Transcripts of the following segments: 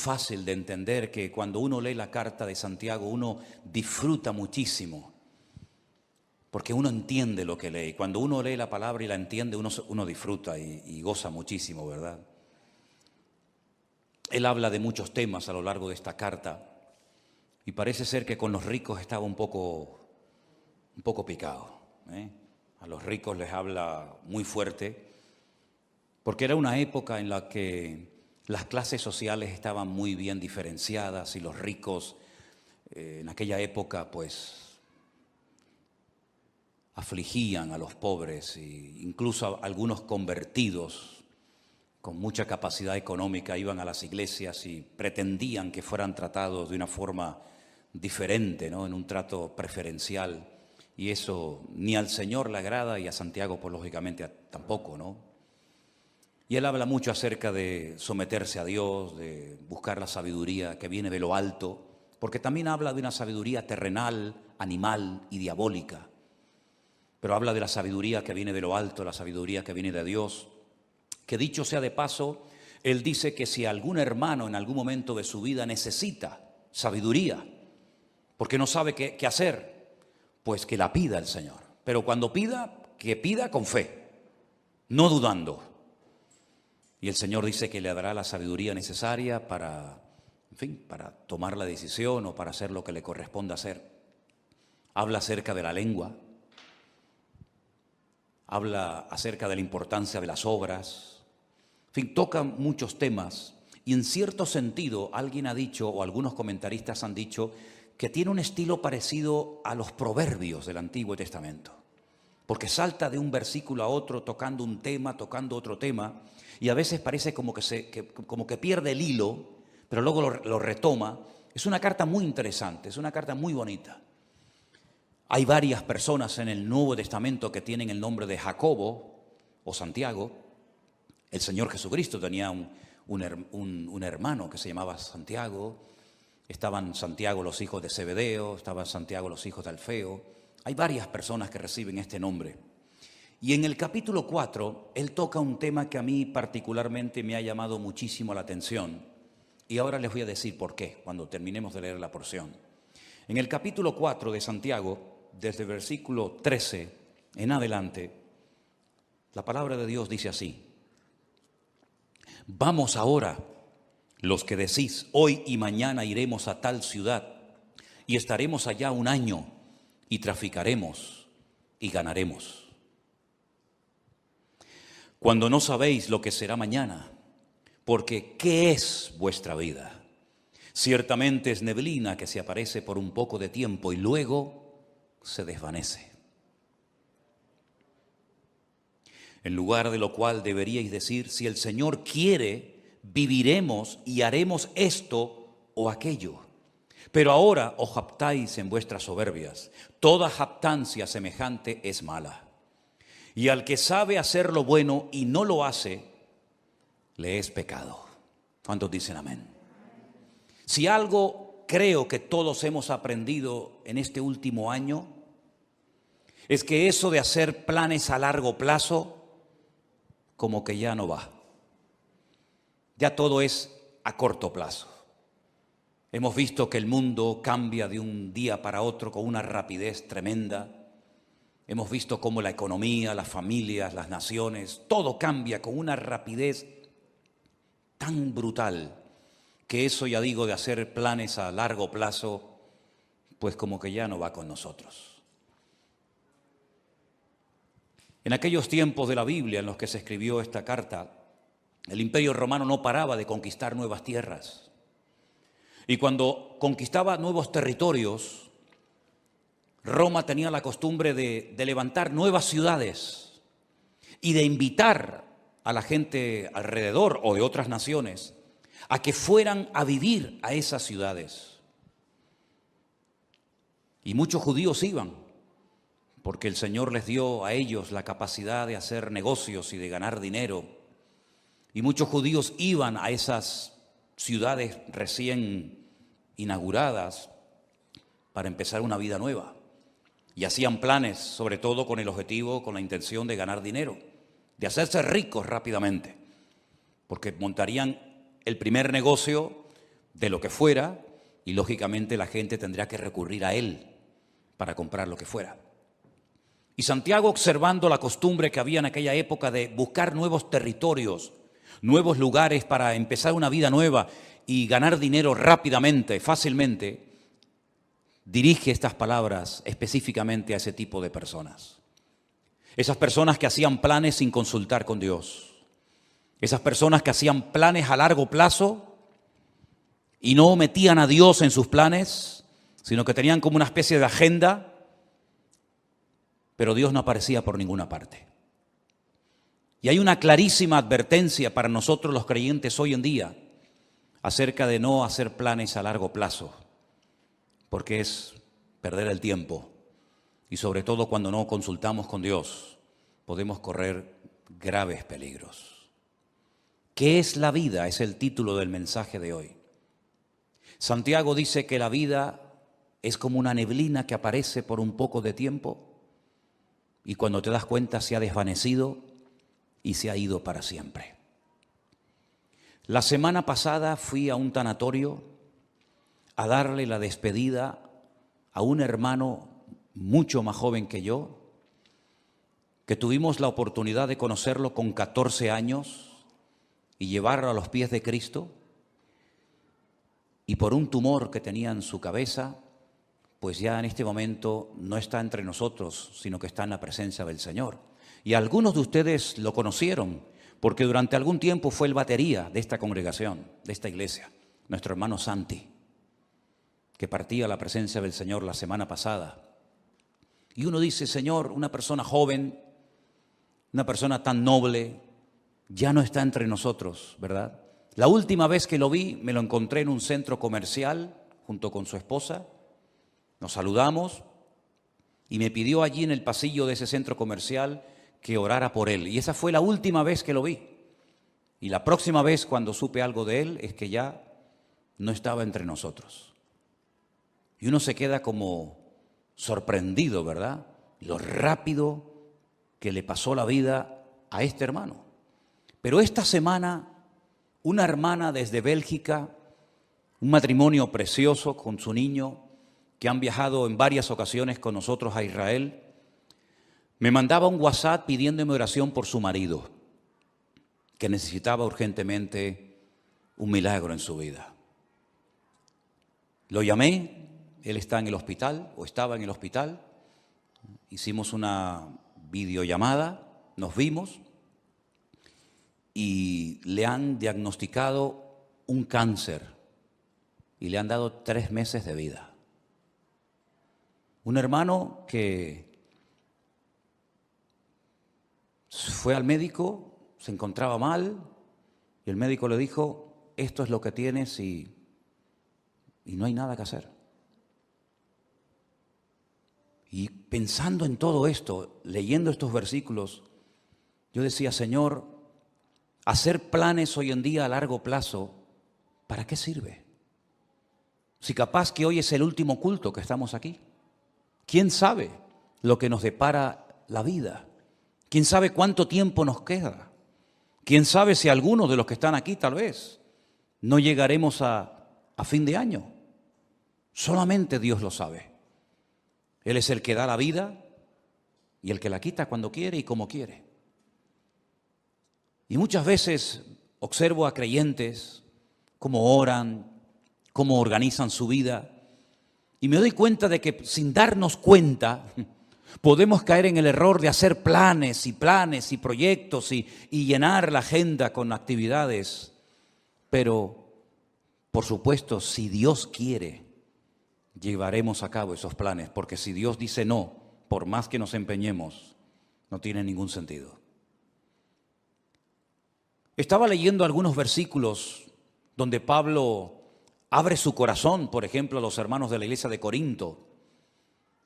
fácil de entender que cuando uno lee la carta de Santiago uno disfruta muchísimo, porque uno entiende lo que lee. Cuando uno lee la palabra y la entiende, uno disfruta y goza muchísimo, ¿verdad? Él habla de muchos temas a lo largo de esta carta y parece ser que con los ricos estaba un poco picado, ¿eh? A los ricos les habla muy fuerte, porque era una época en la que las clases sociales estaban muy bien diferenciadas y los ricos en aquella época pues afligían a los pobres e incluso algunos convertidos con mucha capacidad económica iban a las iglesias y pretendían que fueran tratados de una forma diferente, ¿no? En un trato preferencial, y eso ni al Señor le agrada y a Santiago pues lógicamente tampoco, ¿no? Y él habla mucho acerca de someterse a Dios, de buscar la sabiduría que viene de lo alto, porque también habla de una sabiduría terrenal, animal y diabólica, pero habla de la sabiduría que viene de lo alto, la sabiduría que viene de Dios, que dicho sea de paso, él dice que si algún hermano en algún momento de su vida necesita sabiduría, porque no sabe qué hacer, pues que la pida el Señor. Pero cuando pida, que pida con fe, no dudando. Y el Señor dice que le dará la sabiduría necesaria para, en fin, para tomar la decisión o para hacer lo que le corresponda hacer. Habla acerca de la lengua, habla acerca de la importancia de las obras, en fin, toca muchos temas y en cierto sentido alguien ha dicho, o algunos comentaristas han dicho, que tiene un estilo parecido a los proverbios del Antiguo Testamento, porque salta de un versículo a otro tocando un tema, tocando otro tema, y a veces parece como que pierde el hilo, pero luego lo retoma. Es una carta muy interesante, es una carta muy bonita. Hay varias personas en el Nuevo Testamento que tienen el nombre de Jacobo o Santiago. El Señor Jesucristo tenía un hermano que se llamaba Santiago. Estaban Santiago los hijos de Zebedeo, estaban Santiago los hijos de Alfeo. Hay varias personas que reciben este nombre. Y en el capítulo 4, él toca un tema que a mí particularmente me ha llamado muchísimo la atención. Y ahora les voy a decir por qué, cuando terminemos de leer la porción. En el capítulo 4 de Santiago, desde el versículo 13 en adelante, la palabra de Dios dice así: vamos ahora, los que decís, hoy y mañana iremos a tal ciudad y estaremos allá un año y traficaremos y ganaremos. Cuando no sabéis lo que será mañana, porque ¿qué es vuestra vida? Ciertamente es neblina que se aparece por un poco de tiempo y luego se desvanece. En lugar de lo cual deberíais decir, si el Señor quiere, viviremos y haremos esto o aquello. Pero ahora os jactáis en vuestras soberbias. Toda jactancia semejante es mala. Y al que sabe hacer lo bueno y no lo hace, le es pecado. ¿Cuántos dicen amén? Si algo creo que todos hemos aprendido en este último año, es que eso de hacer planes a largo plazo, como que ya no va. Ya todo es a corto plazo. Hemos visto que el mundo cambia de un día para otro con una rapidez tremenda. Hemos visto cómo la economía, las familias, las naciones, todo cambia con una rapidez tan brutal que eso, ya digo, de hacer planes a largo plazo, pues como que ya no va con nosotros. En aquellos tiempos de la Biblia en los que se escribió esta carta, el Imperio Romano no paraba de conquistar nuevas tierras. Y cuando conquistaba nuevos territorios, Roma tenía la costumbre de levantar nuevas ciudades y de invitar a la gente alrededor o de otras naciones a que fueran a vivir a esas ciudades. Y muchos judíos iban, porque el Señor les dio a ellos la capacidad de hacer negocios y de ganar dinero. Y muchos judíos iban a esas ciudades recién inauguradas para empezar una vida nueva. Y hacían planes, sobre todo con el objetivo, con la intención de ganar dinero, de hacerse ricos rápidamente, porque montarían el primer negocio de lo que fuera, y lógicamente la gente tendría que recurrir a él para comprar lo que fuera. Y Santiago, observando la costumbre que había en aquella época de buscar nuevos territorios, nuevos lugares para empezar una vida nueva y ganar dinero rápidamente, fácilmente, dirige estas palabras específicamente a ese tipo de personas. Esas personas que hacían planes sin consultar con Dios. Esas personas que hacían planes a largo plazo y no metían a Dios en sus planes, sino que tenían como una especie de agenda, pero Dios no aparecía por ninguna parte. Y hay una clarísima advertencia para nosotros los creyentes hoy en día acerca de no hacer planes a largo plazo, porque es perder el tiempo. Y sobre todo cuando no consultamos con Dios, podemos correr graves peligros. ¿Qué es la vida? Es el título del mensaje de hoy. Santiago dice que la vida es como una neblina que aparece por un poco de tiempo y cuando te das cuenta se ha desvanecido y se ha ido para siempre. La semana pasada fui a un tanatorio a darle la despedida a un hermano mucho más joven que yo, que tuvimos la oportunidad de conocerlo con 14 años y llevarlo a los pies de Cristo, y por un tumor que tenía en su cabeza, pues ya en este momento no está entre nosotros, sino que está en la presencia del Señor. Y algunos de ustedes lo conocieron, porque durante algún tiempo fue el batería de esta congregación, de esta iglesia, nuestro hermano Santi, que partía a la presencia del Señor la semana pasada. Y uno dice, Señor, una persona joven, una persona tan noble, ya no está entre nosotros, ¿verdad? La última vez que lo vi, me lo encontré en un centro comercial junto con su esposa. Nos saludamos y me pidió allí en el pasillo de ese centro comercial que orara por él. Y esa fue la última vez que lo vi. Y la próxima vez cuando supe algo de él es que ya no estaba entre nosotros. Y uno se queda como sorprendido, ¿verdad? Lo rápido que le pasó la vida a este hermano. Pero esta semana, una hermana desde Bélgica, un matrimonio precioso con su niño, que han viajado en varias ocasiones con nosotros a Israel, me mandaba un WhatsApp pidiéndome oración por su marido, que necesitaba urgentemente un milagro en su vida. Lo llamé, él está en el hospital, o estaba en el hospital, hicimos una videollamada, nos vimos y le han diagnosticado un cáncer y le han dado 3 meses de vida. Un hermano que fue al médico, se encontraba mal y el médico le dijo, esto es lo que tienes y no hay nada que hacer. Y pensando en todo esto, leyendo estos versículos, yo decía, Señor, hacer planes hoy en día a largo plazo, ¿para qué sirve? Si capaz que hoy es el último culto que estamos aquí. ¿Quién sabe lo que nos depara la vida? ¿Quién sabe cuánto tiempo nos queda? ¿Quién sabe si algunos de los que están aquí tal vez no llegaremos a fin de año? Solamente Dios lo sabe. Él es el que da la vida y el que la quita cuando quiere y como quiere. Y muchas veces observo a creyentes cómo oran, cómo organizan su vida, y me doy cuenta de que sin darnos cuenta podemos caer en el error de hacer planes y proyectos y llenar la agenda con actividades. Pero, por supuesto, si Dios quiere, llevaremos a cabo esos planes, porque si Dios dice no, por más que nos empeñemos, no tiene ningún sentido. Estaba leyendo algunos versículos donde Pablo abre su corazón, por ejemplo, a los hermanos de la iglesia de Corinto,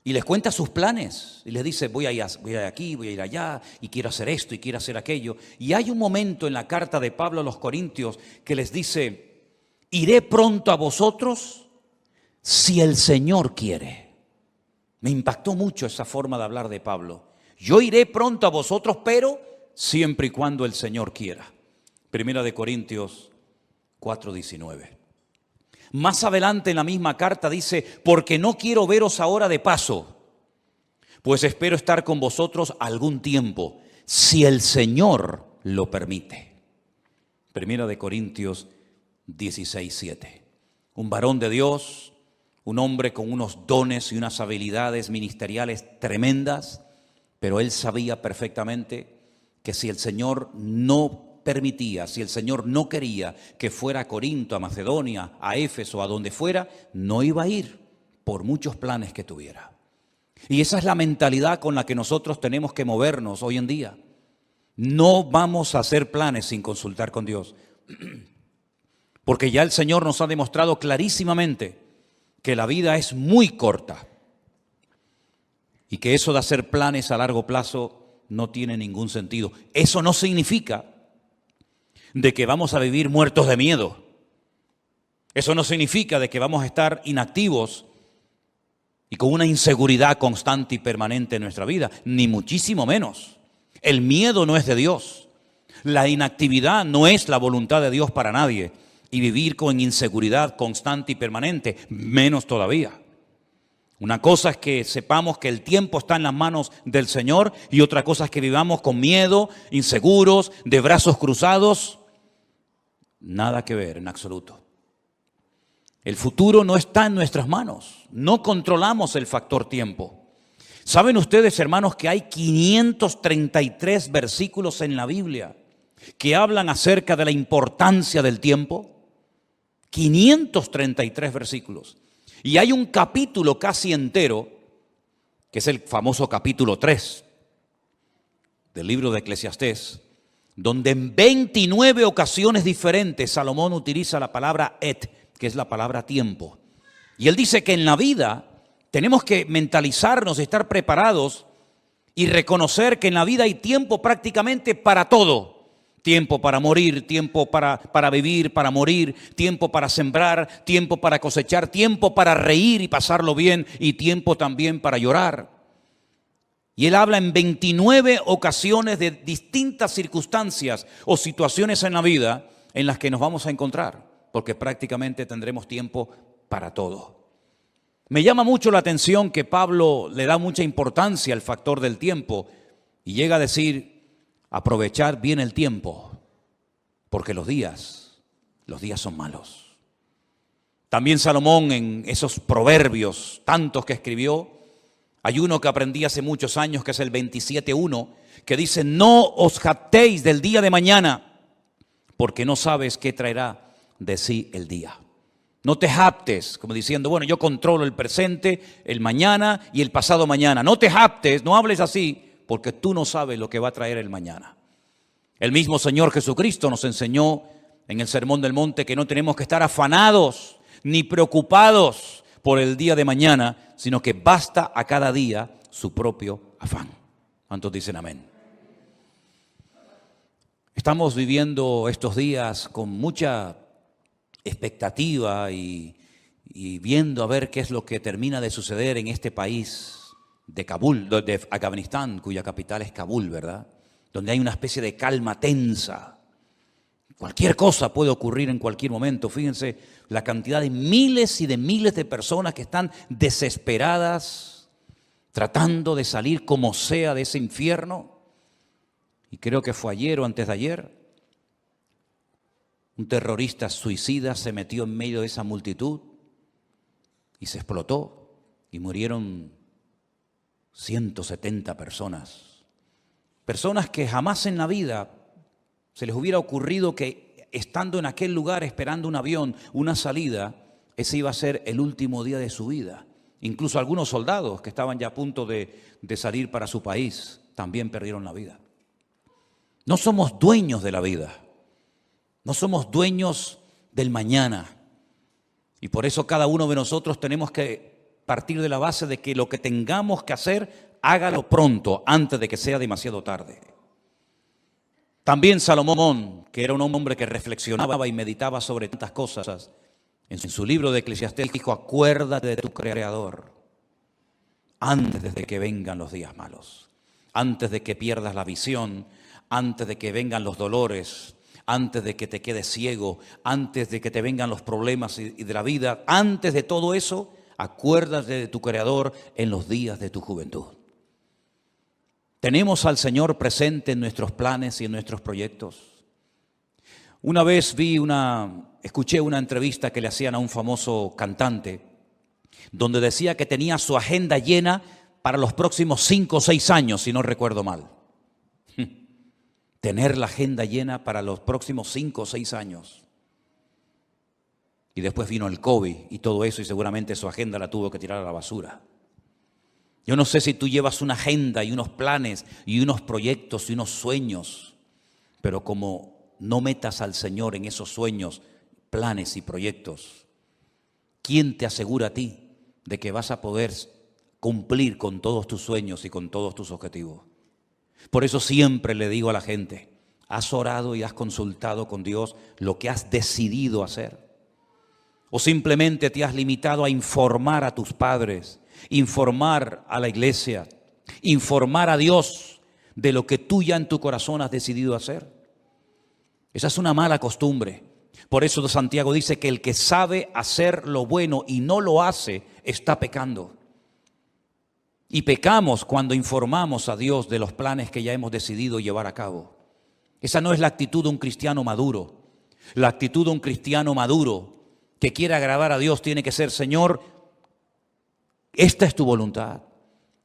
y les cuenta sus planes, y les dice, voy a ir aquí, voy a ir allá, y quiero hacer esto, y quiero hacer aquello. Y hay un momento en la carta de Pablo a los Corintios que les dice, iré pronto a vosotros si el Señor quiere. Me impactó mucho esa forma de hablar de Pablo. Yo iré pronto a vosotros, pero siempre y cuando el Señor quiera. Primera de Corintios 4:19. Más adelante en la misma carta dice, porque no quiero veros ahora de paso, pues espero estar con vosotros algún tiempo, si el Señor lo permite. Primera de Corintios 16:7. Un varón de Dios, un hombre con unos dones y unas habilidades ministeriales tremendas, pero él sabía perfectamente que si el Señor no permitía, si el Señor no quería que fuera a Corinto, a Macedonia, a Éfeso, a donde fuera, no iba a ir por muchos planes que tuviera. Y esa es la mentalidad con la que nosotros tenemos que movernos hoy en día. No vamos a hacer planes sin consultar con Dios. Porque ya el Señor nos ha demostrado clarísimamente que la vida es muy corta y que eso de hacer planes a largo plazo no tiene ningún sentido. Eso no significa de que vamos a vivir muertos de miedo. Eso no significa de que vamos a estar inactivos y con una inseguridad constante y permanente en nuestra vida, ni muchísimo menos. El miedo no es de Dios. La inactividad no es la voluntad de Dios para nadie. Y vivir con inseguridad constante y permanente, menos todavía. Una cosa es que sepamos que el tiempo está en las manos del Señor y otra cosa es que vivamos con miedo, inseguros, de brazos cruzados. Nada que ver en absoluto. El futuro no está en nuestras manos. No controlamos el factor tiempo. ¿Saben ustedes, hermanos, que hay 533 versículos en la Biblia que hablan acerca de la importancia del tiempo? 533 versículos. Y hay un capítulo casi entero, que es el famoso capítulo 3 del libro de Eclesiastés, donde en 29 ocasiones diferentes Salomón utiliza la palabra et, que es la palabra tiempo. Y él dice que en la vida tenemos que mentalizarnos, estar preparados y reconocer que en la vida hay tiempo prácticamente para todo. Tiempo para morir, tiempo para vivir, para morir, tiempo para sembrar, tiempo para cosechar, tiempo para reír y pasarlo bien y tiempo también para llorar. Y él habla en 29 ocasiones de distintas circunstancias o situaciones en la vida en las que nos vamos a encontrar, porque prácticamente tendremos tiempo para todo. Me llama mucho la atención que Pablo le da mucha importancia al factor del tiempo y llega a decir, aprovechar bien el tiempo, porque los días son malos. También Salomón en esos proverbios, tantos que escribió, hay uno que aprendí hace muchos años que es el 27:1, que dice, no os jactéis del día de mañana, porque no sabes qué traerá de sí el día. No te jactes, como diciendo, bueno, yo controlo el presente, el mañana y el pasado mañana. No te jactes, no hables así, porque tú no sabes lo que va a traer el mañana. El mismo Señor Jesucristo nos enseñó en el Sermón del Monte que no tenemos que estar afanados ni preocupados por el día de mañana, sino que basta a cada día su propio afán. ¿Cuántos dicen amén? Estamos viviendo estos días con mucha expectativa y viendo a ver qué es lo que termina de suceder en este país de Kabul, de Afganistán, cuya capital es Kabul, ¿verdad? Donde hay una especie de calma tensa. Cualquier cosa puede ocurrir en cualquier momento. Fíjense la cantidad de miles y de miles de personas que están desesperadas, tratando de salir como sea de ese infierno. Y creo que fue ayer o antes de ayer, un terrorista suicida se metió en medio de esa multitud y se explotó y murieron 170 personas. Personas que jamás en la vida se les hubiera ocurrido que estando en aquel lugar esperando un avión, una salida, ese iba a ser el último día de su vida. Incluso algunos soldados que estaban ya a punto de salir para su país también perdieron la vida. No somos dueños de la vida. No somos dueños del mañana. Y por eso cada uno de nosotros tenemos que partir de la base de que lo que tengamos que hacer, hágalo pronto, antes de que sea demasiado tarde. También Salomón, que era un hombre que reflexionaba y meditaba sobre tantas cosas, en su libro de Eclesiastés dijo, acuérdate de tu Creador antes de que vengan los días malos, antes de que pierdas la visión, antes de que vengan los dolores, antes de que te quedes ciego, antes de que te vengan los problemas y de la vida, antes de todo eso, acuérdate de tu Creador en los días de tu juventud. Tenemos al Señor presente en nuestros planes y en nuestros proyectos. Una vez escuché una entrevista que le hacían a un famoso cantante, donde decía que tenía su agenda llena para los próximos 5 o 6 años, si no recuerdo mal. Tener la agenda llena para los próximos 5 o 6 años. Y después vino el COVID y todo eso, y seguramente su agenda la tuvo que tirar a la basura. Yo no sé si tú llevas una agenda y unos planes y unos proyectos y unos sueños, pero como no metas al Señor en esos sueños, planes y proyectos, ¿quién te asegura a ti de que vas a poder cumplir con todos tus sueños y con todos tus objetivos? Por eso siempre le digo a la gente, ¿has orado y has consultado con Dios lo que has decidido hacer? ¿O simplemente te has limitado a informar a tus padres, informar a la iglesia, informar a Dios de lo que tú ya en tu corazón has decidido hacer? Esa es una mala costumbre. Por eso Santiago dice que el que sabe hacer lo bueno y no lo hace, está pecando. Y pecamos cuando informamos a Dios de los planes que ya hemos decidido llevar a cabo. Esa no es la actitud de un cristiano maduro. La actitud de un cristiano maduro que quiere agradar a Dios tiene que ser: Señor, esta es tu voluntad.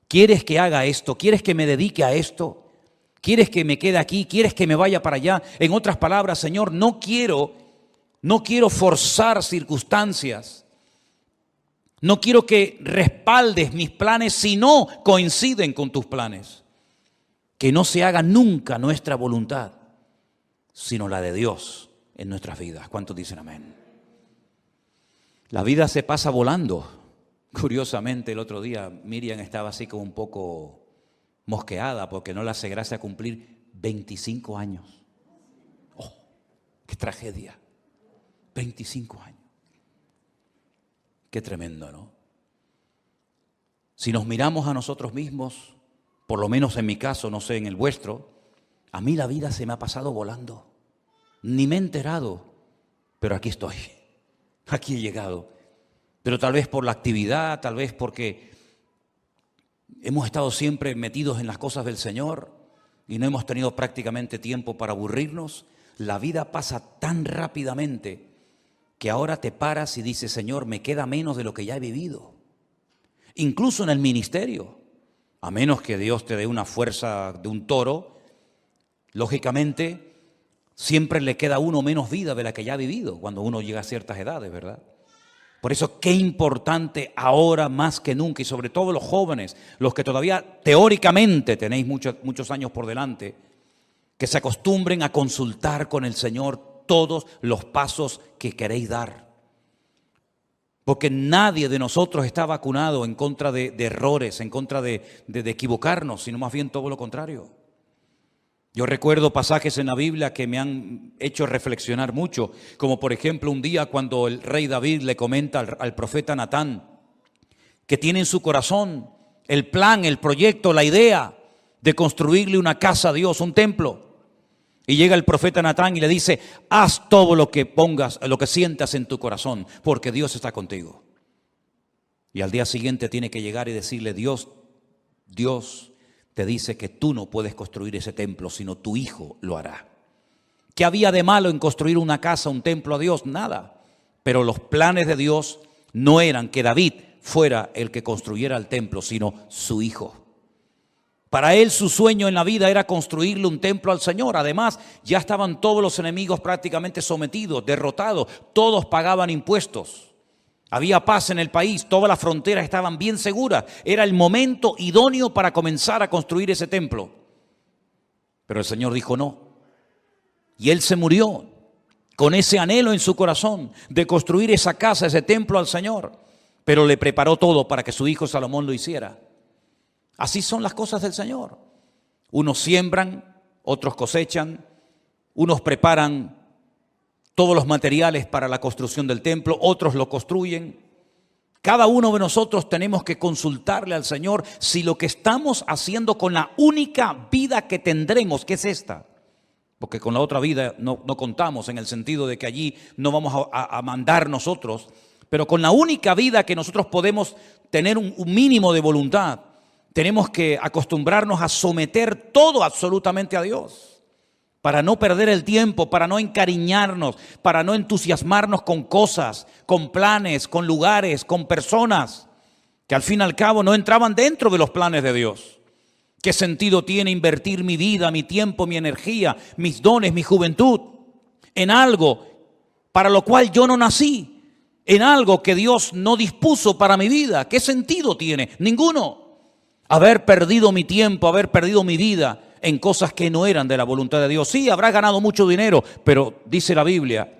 ¿Quieres que haga esto? ¿Quieres que me dedique a esto? ¿Quieres que me quede aquí? ¿Quieres que me vaya para allá? En otras palabras, Señor, no quiero forzar circunstancias. No quiero que respaldes mis planes si no coinciden con tus planes. Que no se haga nunca nuestra voluntad, sino la de Dios en nuestras vidas. ¿Cuántos dicen amén? La vida se pasa volando. Curiosamente, el otro día Miriam estaba así como un poco mosqueada porque no le hace gracia cumplir 25 años. ¡Oh, qué tragedia! 25 años. Qué tremendo, ¿no? Si nos miramos a nosotros mismos, por lo menos en mi caso, no sé, en el vuestro, a mí la vida se me ha pasado volando. Ni me he enterado, pero aquí estoy. Aquí he llegado. Pero tal vez por la actividad, tal vez porque hemos estado siempre metidos en las cosas del Señor y no hemos tenido prácticamente tiempo para aburrirnos. La vida pasa tan rápidamente que ahora te paras y dices: Señor, me queda menos de lo que ya he vivido. Incluso en el ministerio, a menos que Dios te dé una fuerza de un toro, lógicamente siempre le queda a uno menos vida de la que ya ha vivido cuando uno llega a ciertas edades, ¿verdad? Por eso qué importante ahora más que nunca, y sobre todo los jóvenes, los que todavía teóricamente tenéis muchos años por delante, que se acostumbren a consultar con el Señor todos los pasos que queréis dar. Porque nadie de nosotros está vacunado en contra de errores, en contra de equivocarnos, sino más bien todo lo contrario. Yo recuerdo pasajes en la Biblia que me han hecho reflexionar mucho, como por ejemplo un día cuando el rey David le comenta al profeta Natán que tiene en su corazón el plan, el proyecto, la idea de construirle una casa a Dios, un templo. Y llega el profeta Natán y le dice: haz todo lo que pongas, lo que sientas en tu corazón, porque Dios está contigo. Y al día siguiente tiene que llegar y decirle: Dios te dice que tú no puedes construir ese templo, sino tu hijo lo hará. ¿Qué había de malo en construir una casa, un templo a Dios? Nada. Pero los planes de Dios no eran que David fuera el que construyera el templo, sino su hijo. Para él su sueño en la vida era construirle un templo al Señor. Además, ya estaban todos los enemigos prácticamente sometidos, derrotados. Todos pagaban impuestos. Había paz en el país, todas las fronteras estaban bien seguras. Era el momento idóneo para comenzar a construir ese templo. Pero el Señor dijo no. Y él se murió con ese anhelo en su corazón de construir esa casa, ese templo al Señor. Pero le preparó todo para que su hijo Salomón lo hiciera. Así son las cosas del Señor. Unos siembran, otros cosechan, unos preparan todos los materiales para la construcción del templo, otros lo construyen. Cada uno de nosotros tenemos que consultarle al Señor si lo que estamos haciendo con la única vida que tendremos, que es esta, porque con la otra vida no contamos en el sentido de que allí no vamos a mandar nosotros, pero con la única vida que nosotros podemos tener un mínimo de voluntad, tenemos que acostumbrarnos a someter todo absolutamente a Dios, para no perder el tiempo, para no encariñarnos, para no entusiasmarnos con cosas, con planes, con lugares, con personas, que al fin y al cabo no entraban dentro de los planes de Dios. ¿Qué sentido tiene invertir mi vida, mi tiempo, mi energía, mis dones, mi juventud en algo para lo cual yo no nací? En algo que Dios no dispuso para mi vida. ¿Qué sentido tiene? Ninguno. Haber perdido mi tiempo, haber perdido mi vida en cosas que no eran de la voluntad de Dios. Sí, habrás ganado mucho dinero, pero dice la Biblia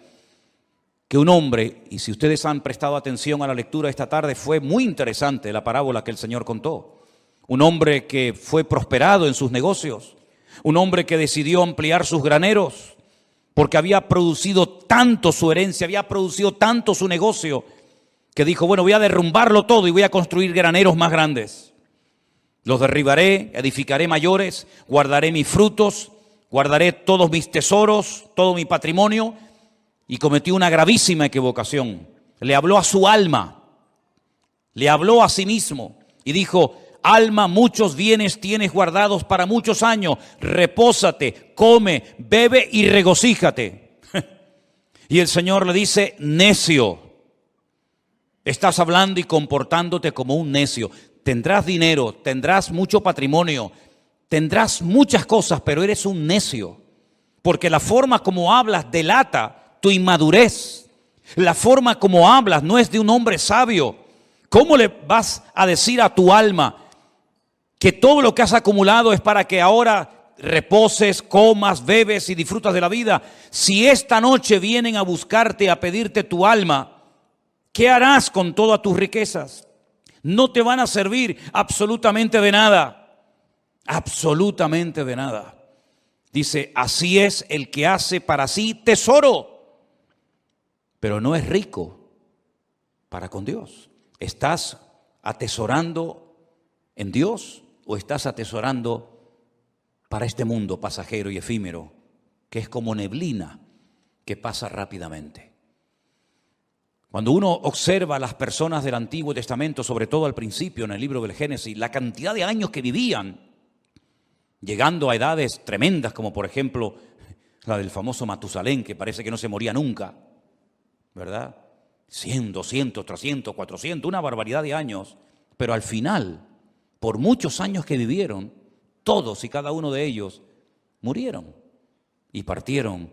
que un hombre, y si ustedes han prestado atención a la lectura esta tarde, fue muy interesante la parábola que el Señor contó. Un hombre que fue prosperado en sus negocios, un hombre que decidió ampliar sus graneros porque había producido tanto su herencia, había producido tanto su negocio, que dijo, bueno, voy a derrumbarlo todo y voy a construir graneros más grandes. Los derribaré, edificaré mayores, guardaré mis frutos, guardaré todos mis tesoros, todo mi patrimonio. Y cometió una gravísima equivocación. Le habló a su alma, le habló a sí mismo y dijo, alma, muchos bienes tienes guardados para muchos años, repósate, come, bebe y regocíjate. Y el Señor le dice, necio, estás hablando y comportándote como un necio. Tendrás dinero, tendrás mucho patrimonio, tendrás muchas cosas, pero eres un necio. Porque la forma como hablas delata tu inmadurez. La forma como hablas no es de un hombre sabio. ¿Cómo le vas a decir a tu alma que todo lo que has acumulado es para que ahora reposes, comas, bebes y disfrutas de la vida? Si esta noche vienen a buscarte, a pedirte tu alma, ¿qué harás con todas tus riquezas? No te van a servir absolutamente de nada. Absolutamente de nada. Dice, así es el que hace para sí tesoro, pero no es rico para con Dios. ¿Estás atesorando en Dios o estás atesorando para este mundo pasajero y efímero, que es como neblina que pasa rápidamente? Cuando uno observa a las personas del Antiguo Testamento, sobre todo al principio en el libro del Génesis, la cantidad de años que vivían, llegando a edades tremendas, como por ejemplo la del famoso Matusalén, que parece que no se moría nunca, ¿verdad? 100, 200, 300, 400, una barbaridad de años, pero al final, por muchos años que vivieron, todos y cada uno de ellos murieron y partieron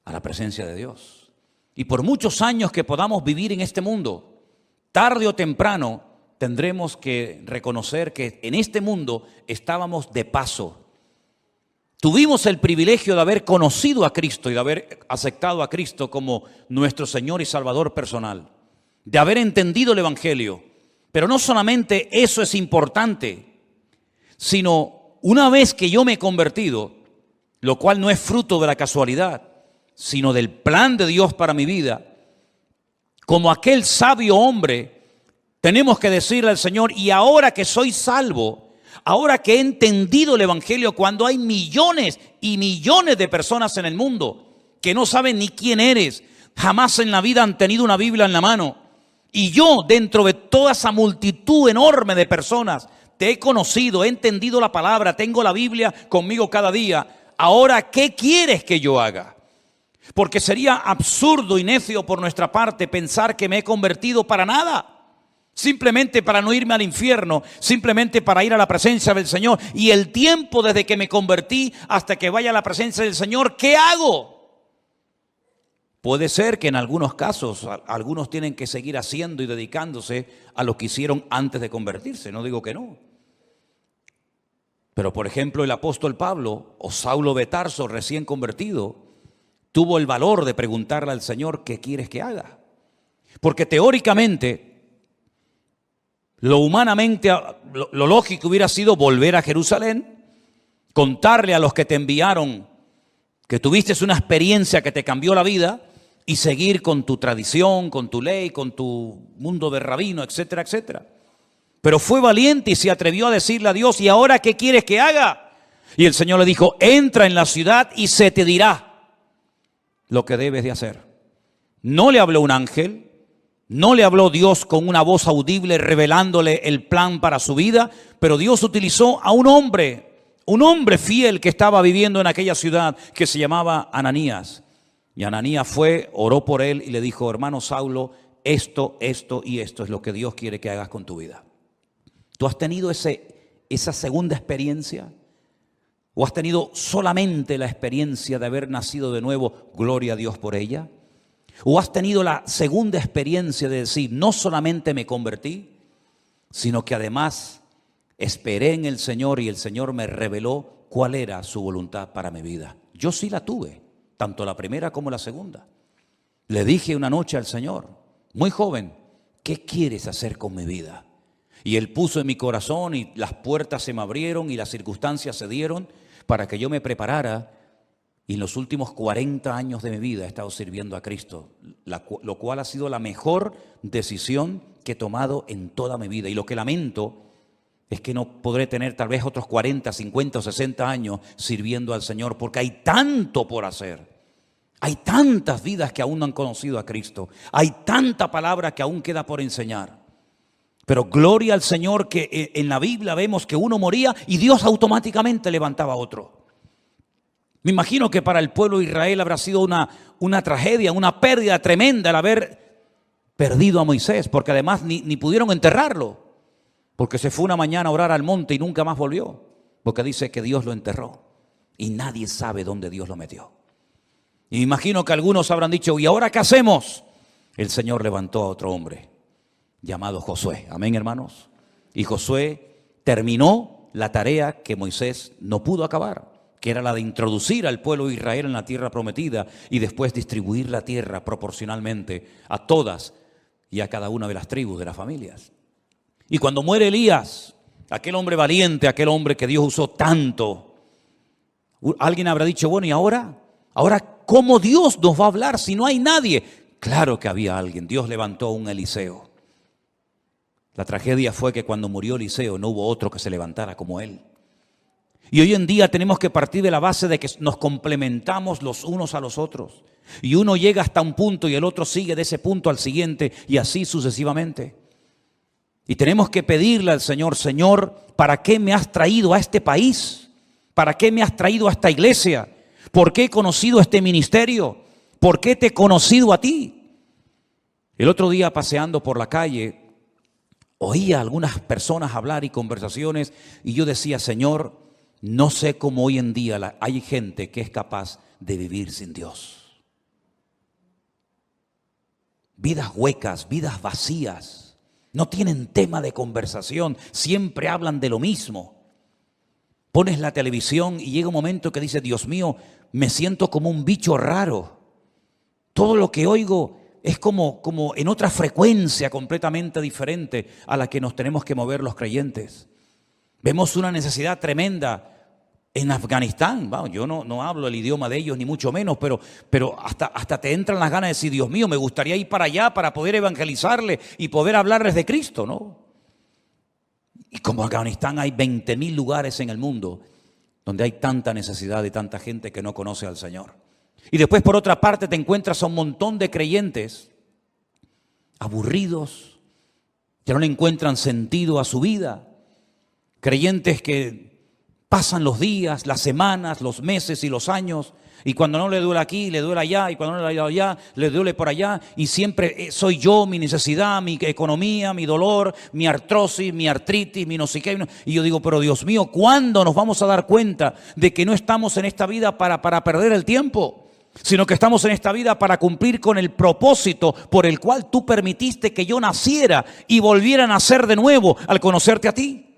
a la presencia de Dios. Y por muchos años que podamos vivir en este mundo, tarde o temprano tendremos que reconocer que en este mundo estábamos de paso. Tuvimos el privilegio de haber conocido a Cristo y de haber aceptado a Cristo como nuestro Señor y Salvador personal, de haber entendido el Evangelio. Pero no solamente eso es importante, sino una vez que yo me he convertido, lo cual no es fruto de la casualidad, sino del plan de Dios para mi vida, como aquel sabio hombre, tenemos que decirle al Señor, y ahora que soy salvo, ahora que he entendido el Evangelio, cuando hay millones y millones de personas en el mundo que no saben ni quién eres, jamás en la vida han tenido una Biblia en la mano, y yo dentro de toda esa multitud enorme de personas te he conocido, he entendido la palabra, tengo la Biblia conmigo cada día, ahora ¿qué quieres que yo haga? Porque sería absurdo y necio por nuestra parte pensar que me he convertido para nada. Simplemente para no irme al infierno, simplemente para ir a la presencia del Señor. Y el tiempo desde que me convertí hasta que vaya a la presencia del Señor, ¿qué hago? Puede ser que en algunos casos algunos tienen que seguir haciendo y dedicándose a lo que hicieron antes de convertirse, no digo que no. Pero por ejemplo el apóstol Pablo o Saulo de Tarso, recién convertido, tuvo el valor de preguntarle al Señor, ¿qué quieres que haga? Porque teóricamente, lo humanamente, lo lógico hubiera sido volver a Jerusalén, contarle a los que te enviaron que tuviste una experiencia que te cambió la vida y seguir con tu tradición, con tu ley, con tu mundo de rabino, etcétera, etcétera. Pero fue valiente y se atrevió a decirle a Dios, ¿y ahora qué quieres que haga? Y el Señor le dijo, entra en la ciudad y se te dirá lo que debes de hacer. No le habló un ángel, no le habló Dios con una voz audible revelándole el plan para su vida, pero Dios utilizó a un hombre fiel que estaba viviendo en aquella ciudad que se llamaba Ananías. Y Ananías fue, oró por él y le dijo, hermano Saulo, esto y esto es lo que Dios quiere que hagas con tu vida. ¿Tú has tenido esa segunda experiencia? ¿O has tenido solamente la experiencia de haber nacido de nuevo? Gloria a Dios por ella. ¿O has tenido la segunda experiencia de decir, no solamente me convertí, sino que además esperé en el Señor y el Señor me reveló cuál era su voluntad para mi vida? Yo sí la tuve, tanto la primera como la segunda. Le dije una noche al Señor, muy joven, ¿qué quieres hacer con mi vida? Y Él puso en mi corazón y las puertas se me abrieron y las circunstancias se dieron para que yo me preparara. Y en los últimos 40 años de mi vida he estado sirviendo a Cristo, lo cual ha sido la mejor decisión que he tomado en toda mi vida. Y lo que lamento es que no podré tener tal vez otros 40, 50 o 60 años sirviendo al Señor, porque hay tanto por hacer. Hay tantas vidas que aún no han conocido a Cristo. Hay tanta palabra que aún queda por enseñar. Pero gloria al Señor que en la Biblia vemos que uno moría y Dios automáticamente levantaba a otro. Me imagino que para el pueblo de Israel habrá sido una tragedia, una pérdida tremenda el haber perdido a Moisés, porque además ni pudieron enterrarlo, porque se fue una mañana a orar al monte y nunca más volvió, porque dice que Dios lo enterró y nadie sabe dónde Dios lo metió. Y me imagino que algunos habrán dicho, ¿y ahora qué hacemos? El Señor levantó a otro hombre llamado Josué. Amén, hermanos. Y Josué terminó la tarea que Moisés no pudo acabar, que era la de introducir al pueblo de Israel en la tierra prometida y después distribuir la tierra proporcionalmente a todas y a cada una de las tribus, de las familias. Y cuando muere Elías, aquel hombre valiente, aquel hombre que Dios usó tanto, alguien habrá dicho, bueno, ¿y ahora? ¿Ahora cómo Dios nos va a hablar si no hay nadie? Claro que había alguien. Dios levantó a un Eliseo. La tragedia fue que cuando murió Eliseo no hubo otro que se levantara como él. Y hoy en día tenemos que partir de la base de que nos complementamos los unos a los otros. Y uno llega hasta un punto y el otro sigue de ese punto al siguiente y así sucesivamente. Y tenemos que pedirle al Señor, Señor, ¿para qué me has traído a este país? ¿Para qué me has traído a esta iglesia? ¿Por qué he conocido este ministerio? ¿Por qué te he conocido a ti? El otro día paseando por la calle, oía a algunas personas hablar y conversaciones y yo decía, Señor, no sé cómo hoy en día hay gente que es capaz de vivir sin Dios. Vidas huecas, vidas vacías, no tienen tema de conversación, siempre hablan de lo mismo. Pones la televisión y llega un momento que dices, Dios mío, me siento como un bicho raro. Todo lo que oigo es como en otra frecuencia completamente diferente a la que nos tenemos que mover los creyentes. Vemos una necesidad tremenda en Afganistán. Bueno, yo no hablo el idioma de ellos ni mucho menos, pero hasta te entran las ganas de decir, Dios mío, me gustaría ir para allá para poder evangelizarles y poder hablarles de Cristo, ¿no? Y como en Afganistán hay 20.000 lugares en el mundo donde hay tanta necesidad de tanta gente que no conoce al Señor. Y después por otra parte te encuentras a un montón de creyentes aburridos, que no le encuentran sentido a su vida. Creyentes que pasan los días, las semanas, los meses y los años, y cuando no le duele aquí, le duele allá, y cuando no le duele allá, le duele por allá, y siempre soy yo, mi necesidad, mi economía, mi dolor, mi artrosis, mi artritis, mi no sé qué. Y yo digo, pero Dios mío, ¿cuándo nos vamos a dar cuenta de que no estamos en esta vida para perder el tiempo? Sino que estamos en esta vida para cumplir con el propósito por el cual tú permitiste que yo naciera y volviera a nacer de nuevo al conocerte a ti.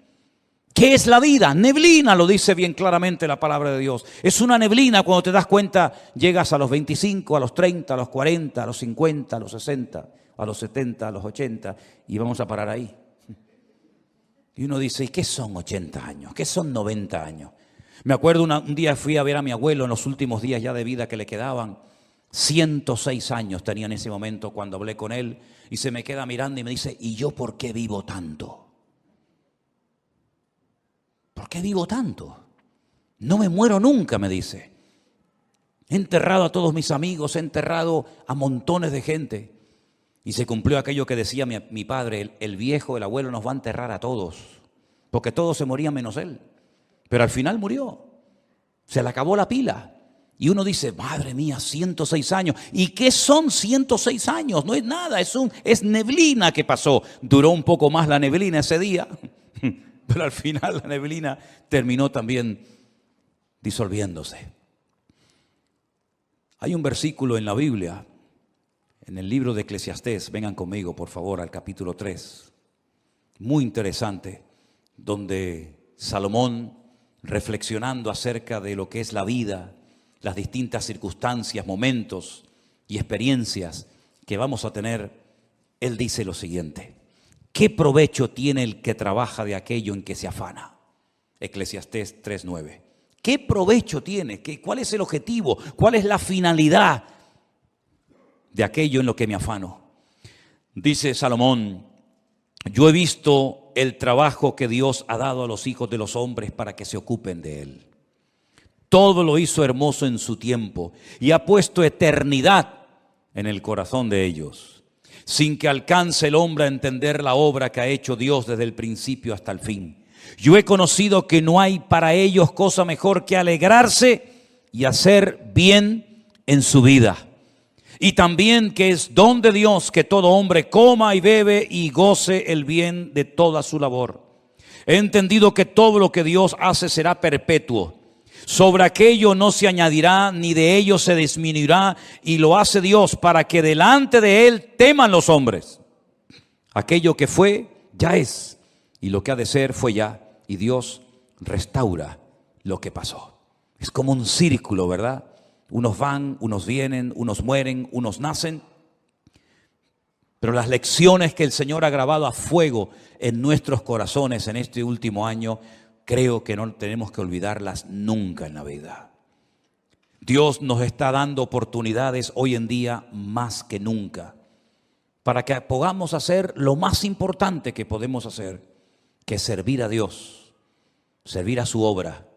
¿Qué es la vida? Neblina, lo dice bien claramente la palabra de Dios. Es una neblina. Cuando te das cuenta, llegas a los 25, a los 30, a los 40, a los 50, a los 60, a los 70, a los 80 y vamos a parar ahí. Y uno dice, ¿y qué son 80 años? ¿Qué son 90 años? Me acuerdo un día fui a ver a mi abuelo en los últimos días ya de vida que le quedaban. 106 años tenía en ese momento cuando hablé con él y se me queda mirando y me dice, ¿y yo por qué vivo tanto? ¿Por qué vivo tanto? No me muero nunca, me dice. He enterrado a todos mis amigos, he enterrado a montones de gente. Y se cumplió aquello que decía mi padre, el viejo, el abuelo nos va a enterrar a todos, porque todos se morían menos él. Pero al final murió, se le acabó la pila. Y uno dice, madre mía, 106 años. ¿Y qué son 106 años? No es nada, es neblina que pasó. Duró un poco más la neblina ese día, pero al final la neblina terminó también disolviéndose. Hay un versículo en la Biblia, en el libro de Eclesiastés, vengan conmigo por favor al capítulo 3, muy interesante, donde Salomón, reflexionando acerca de lo que es la vida, las distintas circunstancias, momentos y experiencias que vamos a tener, él dice lo siguiente: ¿qué provecho tiene el que trabaja de aquello en que se afana? Eclesiastés 3:9. ¿Qué provecho tiene? ¿Cuál es el objetivo? ¿Cuál es la finalidad de aquello en lo que me afano? Dice Salomón: yo he visto el trabajo que Dios ha dado a los hijos de los hombres para que se ocupen de él. Todo lo hizo hermoso en su tiempo y ha puesto eternidad en el corazón de ellos, sin que alcance el hombre a entender la obra que ha hecho Dios desde el principio hasta el fin. Yo he conocido que no hay para ellos cosa mejor que alegrarse y hacer bien en su vida. Y también que es don de Dios que todo hombre coma y bebe y goce el bien de toda su labor. He entendido que todo lo que Dios hace será perpetuo. Sobre aquello no se añadirá ni de ello se disminuirá, y lo hace Dios para que delante de él teman los hombres. Aquello que fue, ya es, y lo que ha de ser fue ya, y Dios restaura lo que pasó. Es como un círculo, ¿verdad? Unos van, unos vienen, unos mueren, unos nacen. Pero las lecciones que el Señor ha grabado a fuego en nuestros corazones en este último año, creo que no tenemos que olvidarlas nunca en la vida. Dios nos está dando oportunidades hoy en día más que nunca para que podamos hacer lo más importante que podemos hacer, que es servir a Dios, servir a su obra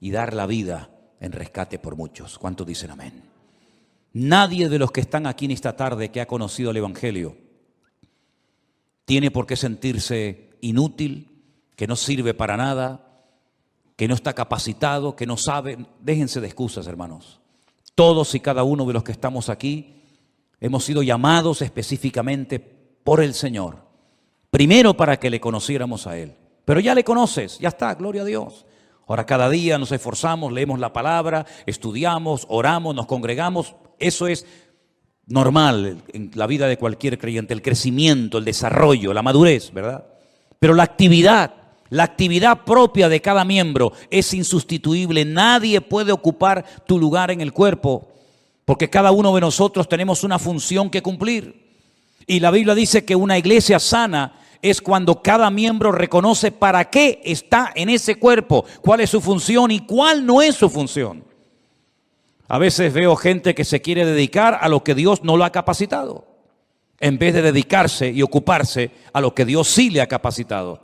y dar la vida en rescate por muchos. ¿Cuántos dicen amén? Nadie de los que están aquí en esta tarde que ha conocido el Evangelio tiene por qué sentirse inútil, que no sirve para nada, que no está capacitado, que no sabe. Déjense de excusas, hermanos. Todos y cada uno de los que estamos aquí hemos sido llamados específicamente por el Señor. Primero para que le conociéramos a Él. Pero ya le conoces, ya está, gloria a Dios. Ahora cada día nos esforzamos, leemos la palabra, estudiamos, oramos, nos congregamos. Eso es normal en la vida de cualquier creyente, el crecimiento, el desarrollo, la madurez, ¿verdad? Pero la actividad propia de cada miembro es insustituible. Nadie puede ocupar tu lugar en el cuerpo, porque cada uno de nosotros tenemos una función que cumplir. Y la Biblia dice que una iglesia sana es cuando cada miembro reconoce para qué está en ese cuerpo, cuál es su función y cuál no es su función. A veces veo gente que se quiere dedicar a lo que Dios no lo ha capacitado, en vez de dedicarse y ocuparse a lo que Dios sí le ha capacitado.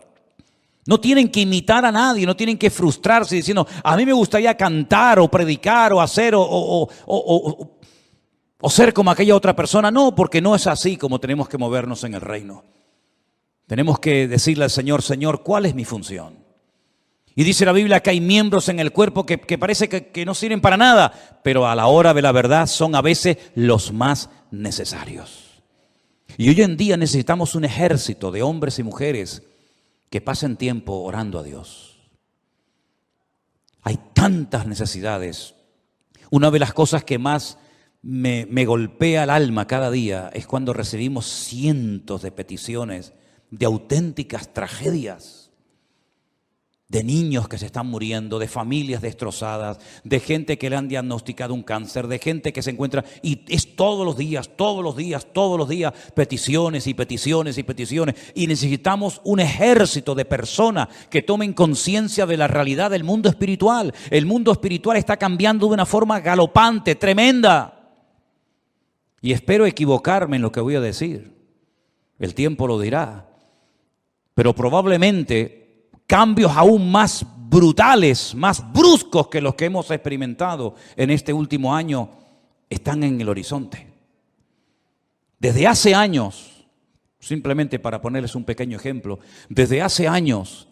No tienen que imitar a nadie, no tienen que frustrarse diciendo, a mí me gustaría cantar o predicar o hacer o ser como aquella otra persona. No, porque no es así como tenemos que movernos en el reino. Tenemos que decirle al Señor, Señor, ¿cuál es mi función? Y dice la Biblia que hay miembros en el cuerpo que parece que no sirven para nada, pero a la hora de la verdad son a veces los más necesarios. Y hoy en día necesitamos un ejército de hombres y mujeres que pasen tiempo orando a Dios. Hay tantas necesidades. Una de las cosas que más me golpea el alma cada día es cuando recibimos cientos de peticiones de auténticas tragedias, de niños que se están muriendo, de familias destrozadas, de gente que le han diagnosticado un cáncer, de gente que se encuentra, y es todos los días, peticiones y peticiones y peticiones, y necesitamos un ejército de personas que tomen conciencia de la realidad del mundo espiritual. El mundo espiritual está cambiando de una forma galopante, tremenda, y espero equivocarme en lo que voy a decir, el tiempo lo dirá, pero probablemente cambios aún más brutales, más bruscos que los que hemos experimentado en este último año están en el horizonte. Desde hace años, simplemente para ponerles un pequeño ejemplo, desde hace años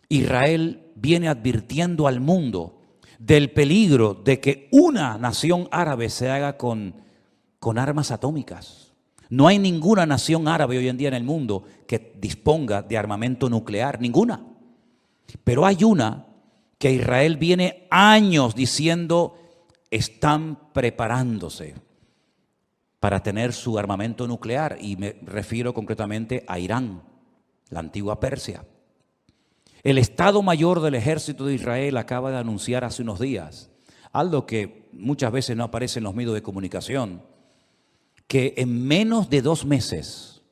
Israel viene advirtiendo al mundo del peligro de que una nación árabe se haga con armas atómicas. No hay ninguna nación árabe hoy en día en el mundo que disponga de armamento nuclear, ninguna. Pero hay una que Israel viene años diciendo están preparándose para tener su armamento nuclear, y me refiero concretamente a Irán, la antigua Persia. El Estado Mayor del Ejército de Israel acaba de anunciar hace unos días algo que muchas veces no aparece en los medios de comunicación, que en menos de 2 meses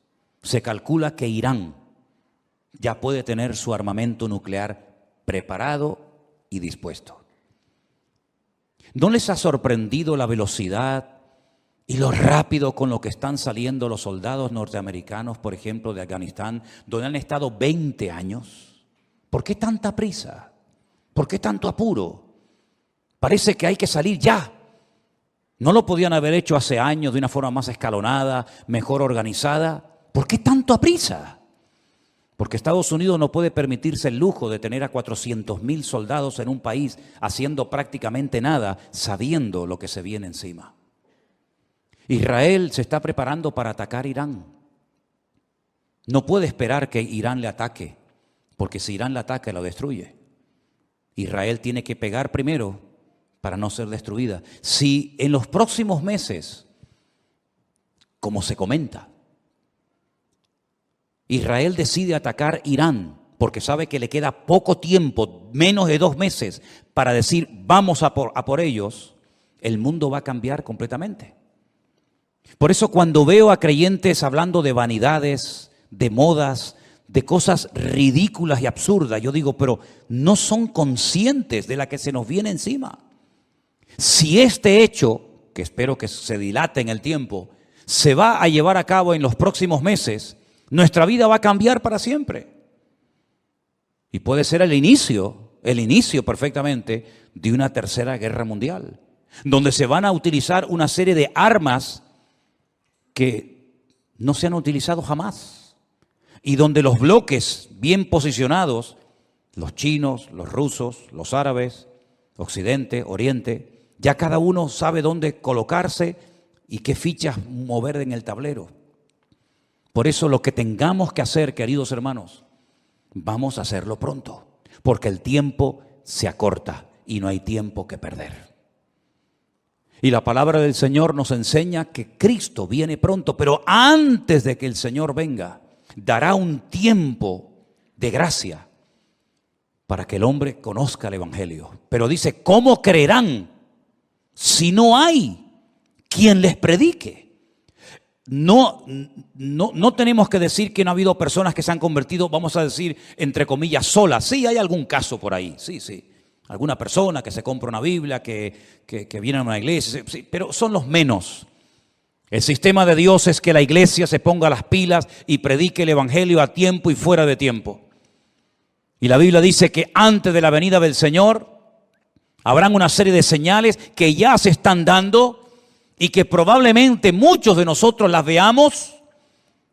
se calcula que Irán ya puede tener su armamento nuclear preparado y dispuesto. ¿No les ha sorprendido la velocidad y lo rápido con lo que están saliendo los soldados norteamericanos, por ejemplo, de Afganistán, donde han estado 20 años? ¿Por qué tanta prisa? ¿Por qué tanto apuro? Parece que hay que salir ya. ¿No lo podían haber hecho hace años de una forma más escalonada, mejor organizada? ¿Por qué tanto prisa? Porque Estados Unidos no puede permitirse el lujo de tener a 400,000 soldados en un país haciendo prácticamente nada, sabiendo lo que se viene encima. Israel se está preparando para atacar Irán. No puede esperar que Irán le ataque, porque si Irán le ataca, lo destruye. Israel tiene que pegar primero para no ser destruida. Si en los próximos meses, como se comenta, Israel decide atacar Irán, porque sabe que le queda poco tiempo, menos de 2 meses, para decir vamos a por ellos, el mundo va a cambiar completamente. Por eso cuando veo a creyentes hablando de vanidades, de modas, de cosas ridículas y absurdas, yo digo, pero no son conscientes de la que se nos viene encima. Si este hecho, que espero que se dilate en el tiempo, se va a llevar a cabo en los próximos meses, nuestra vida va a cambiar para siempre. Y puede ser el inicio perfectamente de una tercera guerra mundial, donde se van a utilizar una serie de armas que no se han utilizado jamás, y donde los bloques bien posicionados, los chinos, los rusos, los árabes, Occidente, Oriente, ya cada uno sabe dónde colocarse y qué fichas mover en el tablero. Por eso lo que tengamos que hacer, queridos hermanos, vamos a hacerlo pronto, porque el tiempo se acorta y no hay tiempo que perder. Y la palabra del Señor nos enseña que Cristo viene pronto, pero antes de que el Señor venga, dará un tiempo de gracia para que el hombre conozca el Evangelio. Pero dice, ¿cómo creerán si no hay quien les predique? No tenemos que decir que no ha habido personas que se han convertido, vamos a decir, entre comillas, solas. Sí, hay algún caso por ahí, sí. Alguna persona que se compra una Biblia, que viene a una iglesia, sí, pero son los menos. El sistema de Dios es que la iglesia se ponga las pilas y predique el Evangelio a tiempo y fuera de tiempo. Y la Biblia dice que antes de la venida del Señor habrán una serie de señales que ya se están dando y que probablemente muchos de nosotros las veamos,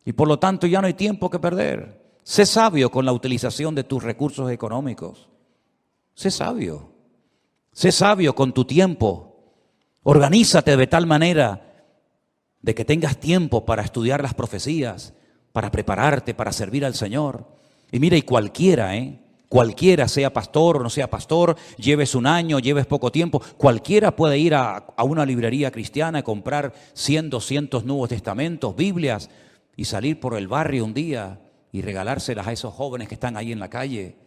y por lo tanto ya no hay tiempo que perder. Sé sabio con la utilización de tus recursos económicos. Sé sabio con tu tiempo. Organízate de tal manera de que tengas tiempo para estudiar las profecías, para prepararte, para servir al Señor. Y mira, y cualquiera, sea pastor o no sea pastor, lleves un año, lleves poco tiempo, cualquiera puede ir a una librería cristiana y comprar 100, 200 Nuevos Testamentos, Biblias, y salir por el barrio un día y regalárselas a esos jóvenes que están ahí en la calle,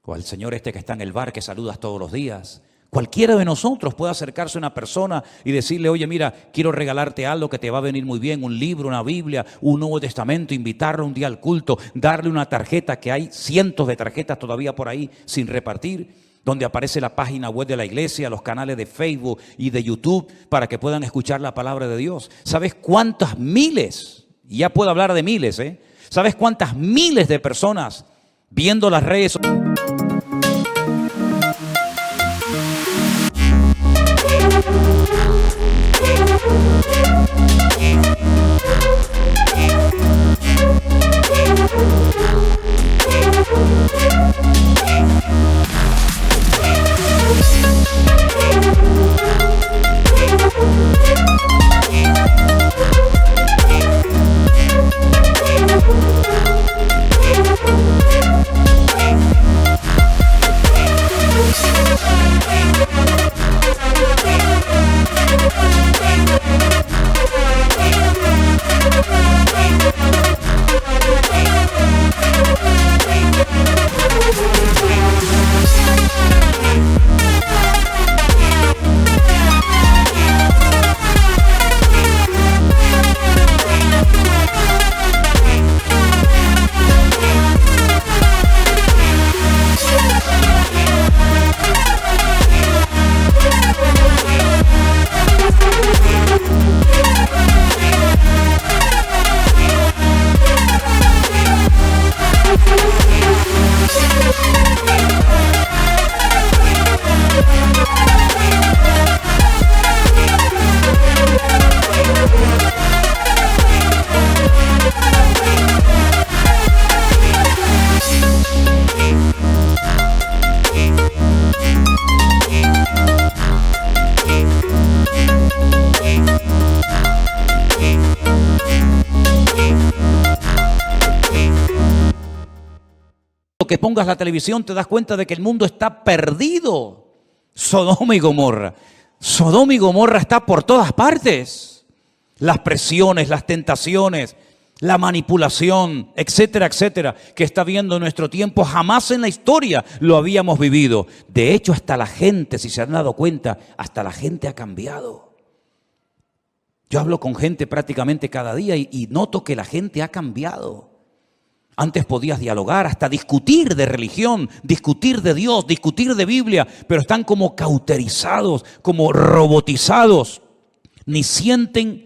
o al señor este que está en el bar que saludas todos los días. Cualquiera de nosotros puede acercarse a una persona y decirle, oye, mira, quiero regalarte algo que te va a venir muy bien, un libro, una Biblia, un Nuevo Testamento, invitarlo un día al culto, darle una tarjeta, que hay cientos de tarjetas todavía por ahí sin repartir, donde aparece la página web de la iglesia, los canales de Facebook y de YouTube, para que puedan escuchar la palabra de Dios. ¿Sabes cuántas miles? Y ya puedo hablar de miles, ¿Sabes cuántas miles de personas viendo las redes sociales? que pongas la televisión te das cuenta de que el mundo está perdido. Sodoma y Gomorra. Sodoma y Gomorra está por todas partes. Las presiones, las tentaciones, la manipulación, etcétera, etcétera, que está viendo nuestro tiempo, jamás en la historia lo habíamos vivido. De hecho, hasta la gente, si se han dado cuenta, hasta la gente ha cambiado. Yo hablo con gente prácticamente cada día y noto que la gente ha cambiado. Antes podías dialogar, hasta discutir de religión, discutir de Dios, discutir de Biblia, pero están como cauterizados, como robotizados. Ni sienten